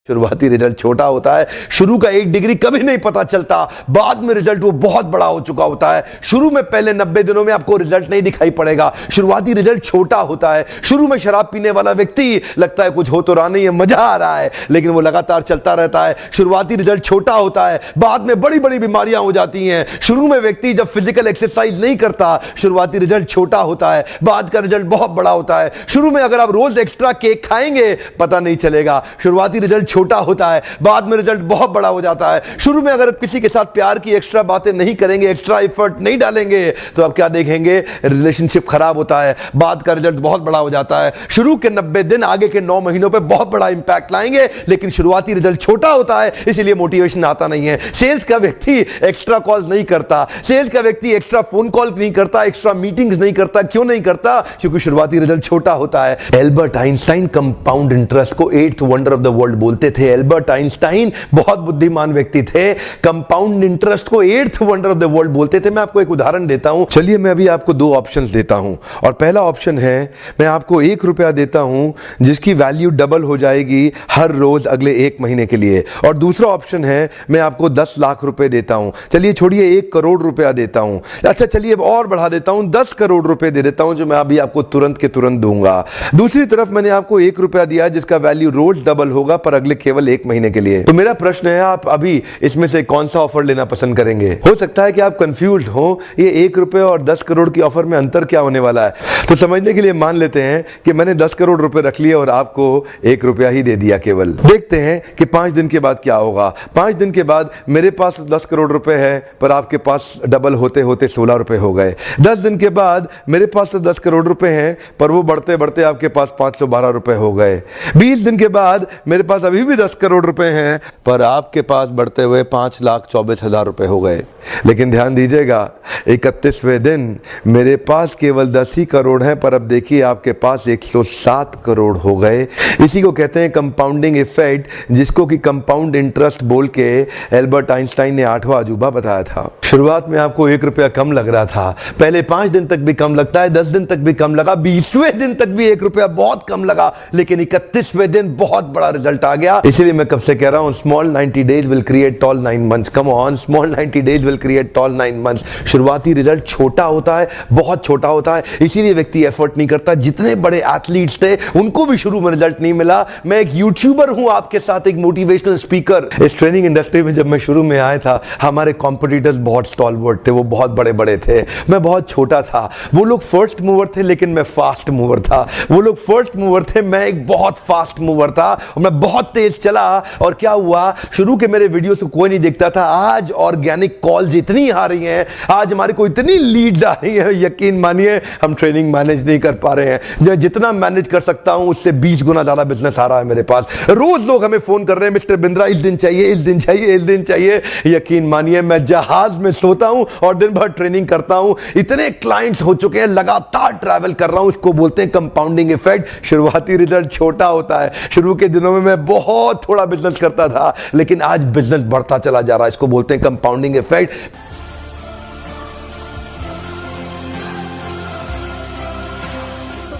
शुरुआती रिजल्ट छोटा होता है। शुरू का 1 डिग्री कभी नहीं पता चलता, बाद में रिजल्ट वो बहुत बड़ा हो चुका होता है। शुरू में पहले 90 दिनों में आपको रिजल्ट नहीं दिखाई पड़ेगा। शुरुआती रिजल्ट छोटा होता है। शुरू में शराब पीने वाला व्यक्ति लगता है कुछ हो तो रहा नहीं है, मजा आ रहा है, लेकिन वो लगातार चलता रहता है। शुरुआती रिजल्ट छोटा होता है, बाद में बड़ी बड़ी बीमारियां हो जाती हैं। शुरू में व्यक्ति जब फिजिकल एक्सरसाइज नहीं करता, शुरुआती रिजल्ट छोटा होता है, बाद का रिजल्ट बहुत बड़ा होता है। शुरू में अगर आप रोज एक्स्ट्रा केक खाएंगे पता नहीं चलेगा, शुरुआती रिजल्ट छोटा होता है, बाद में रिजल्ट बहुत बड़ा हो जाता है। शुरू में अगर किसी के साथ प्यार की एक्स्ट्रा बातें नहीं करेंगे, एक्स्ट्रा एफर्ट नहीं डालेंगे, तो आप क्या देखेंगे, रिलेशनशिप खराब होता है, बाद का रिजल्ट बहुत बड़ा हो जाता है। शुरू के 90 दिन आगे के 9 महीनों पे बहुत बड़ा इंपैक्ट लाएंगे, लेकिन शुरुआती रिजल्ट छोटा होता है, इसलिए मोटिवेशन आता नहीं है। सेल्स का व्यक्ति एक्स्ट्रा कॉल नहीं करता, सेल्स का व्यक्ति एक्स्ट्रा फोन कॉल नहीं करता, एक्स्ट्रा मीटिंग्स नहीं करता। क्यों नहीं करता? क्योंकि शुरुआती रिजल्ट छोटा होता है। एल्बर्ट आइंस्टाइन कंपाउंड इंटरेस्ट को 8th wonder of the world बोलते थे। एल्बर्ट आइंस्टाइन बहुत बुद्धिमान व्यक्ति थे, कंपाउंड इंटरेस्ट को 8th wonder of the world बोलते थे। मैं आपको एक उदाहरण देता हूं। चलिए मैं अभी आपको 2 ऑप्शंस देता हूं, और पहला ऑप्शन है मैं आपको 1 रुपया देता हूं जिसकी वैल्यू डबल हो जाएगी हर रोज अगले 1 महीने के लिए, और दूसरा ऑप्शन है मैं आपको 10 लाख रुपए देता हूं। चलिए छोड़िए 1 करोड़ रुपया देता हूं, अच्छा चलिए और बढ़ा देता हूं, 10 करोड़ रुपए दे देता हूं, जो मैं अभी आपको तुरंत के तुरंत दूंगा। दूसरी तरफ मैंने आपको 1 रुपया दिया जिसका वैल्यू रोज डबल होगा पर अगले केवल 1 महीने के लिए। तो मेरा प्रश्न है, आप अभी इसमें से कौन सा ऑफर लेना पसंद करेंगे? हो सकता है कि आप कंफ्यूज्ड हो, ये 1 रुपए और 10 करोड़ की ऑफर में अंतर क्या होने वाला है। तो समझने के लिए मान लेते हैं कि मैंने 10 करोड़ रुपए रख लिए और आपको 1 रुपया ही दे दिया केवल। देखते हैं कि 5 दिन के बाद क्या होगा। 5 दिन के बाद मेरे पास 10 करोड़ रुपए है पर आपके पास डबल होते होते 16 रुपए हो गए। 10 दिन के बाद मेरे पास तो 10 करोड़ रुपए हैं पर वो बढ़ते बढ़ते आपके पास 512 रुपए हो गए। 20 दिन के बाद मेरे पास अभी भी 10 करोड़ रुपए हैं पर आपके पास बढ़ते हुए 5,24,000 रुपए हो गए। लेकिन ध्यान दीजिएगा, 31वें दिन मेरे पास केवल 10 ही करोड़ हैं पर अब देखिए आपके पास 107 करोड़ हो गए। इसी को कहते हैं कंपाउंडिंग इफेक्ट, जिसको कि कंपाउंड इंटरेस्ट बोल के एल्बर्ट आइंस्टाइन ने 8वां अजूबा बताया था। शुरुआत में आपको 1 रुपया कम लग रहा था, पहले 5 दिन तक भी कम लगता है, 10 दिन तक भी कम लगा, 20वें दिन तक भी 1 रुपया बहुत कम लगा, लेकिन 31वें दिन बहुत बड़ा रिजल्ट आ गया। इसीलिए मैं कब से कह रहा हूं, small 90 days will create tall 9 months. Come on, small 90 days will create tall 9 months. शुरुआती रिजल्ट छोटा होता है, बहुत छोटा होता है, इसीलिए व्यक्ति एफर्ट नहीं करता। जितने बड़े एथलीट्स थे उनको भी शुरू में रिजल्ट नहीं मिला। मैं एक यूट्यूबर हूं आपके साथ, एक मोटिवेशनल स्पीकर। इस ट्रेनिंग इंडस्ट्री में जब मैं शुरू में आया था, हमारे कॉम्पिटिटर्स बहुत स्टॉलवर्ट थे, वो बहुत बड़े बड़े थे, मैं बहुत छोटा था। वो लोग फर्स्ट मूवर थे लेकिन मैं फास्ट मूवर था। वो लोग फर्स्ट मूवर थे, मैं एक बहुत फास्ट मूवर था, और मैं बहुत तेज चला। और क्या हुआ, शुरू के मेरे वीडियो तो कोई नहीं देखता था। आज ऑर्गेनिक कॉल्स इतनी आ रही हैं, आज हमारे को इतनी लीड आ रही है, यकीन मानिए हम ट्रेनिंग मैनेज नहीं कर पा रहे हैं। मैं जितना मैनेज कर सकता हूं उससे 20 गुना ज्यादा बिजनेस आ रहा है मेरे पास। रोज लोग हमें फोन कर रहे हैं, मिस्टर बिंद्रा इस दिन चाहिए, इस दिन चाहिए, इस दिन चाहिए। यकीन मानिए मैं जहाज में सोता हूं और दिन भर ट्रेनिंग करता हूं। इतने क्लाइंट्स हो चुके हैं, लगातार ट्रैवल कर रहा हूं। इसको बोलते हैं कंपाउंडिंग इफेक्ट। शुरुआती रिजल्ट छोटा होता है। शुरू के दिनों में मैं बहुत थोड़ा बिजनेस करता था, लेकिन आज बिजनेस बढ़ता चला जा रहा है। इसको बोलते हैं कंपाउंडिंग इफेक्ट।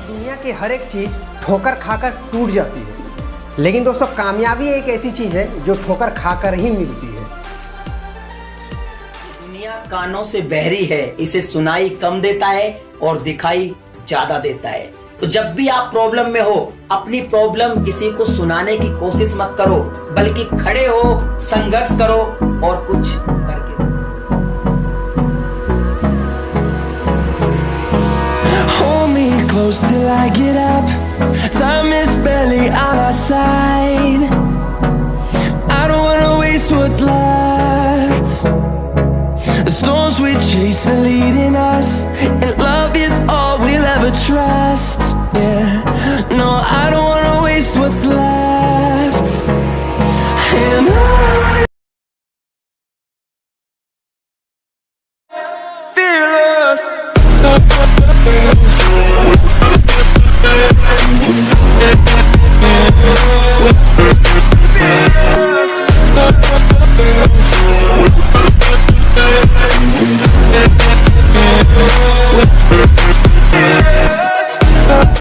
दुनिया की हर एक चीज ठोकर खाकर टूट जाती है, लेकिन दोस्तों कामयाबी एक ऐसी चीज है जो ठोकर खाकर ही मिलती है। दुनिया कानों से बहरी है, इसे सुनाई कम देता है और दिखाई ज्यादा देता है। तो जब भी आप प्रॉब्लम में हो, अपनी प्रॉब्लम किसी को सुनाने की कोशिश मत करो, बल्कि खड़े हो, संघर्ष करो और कुछ करके। Close till I get up. Time is barely on our side. I don't wanna waste what's left. The storms we chase are leading us, and love is all we'll ever trust. Yeah, no, I don't wanna waste what's left. And I fearless. We'll be right back.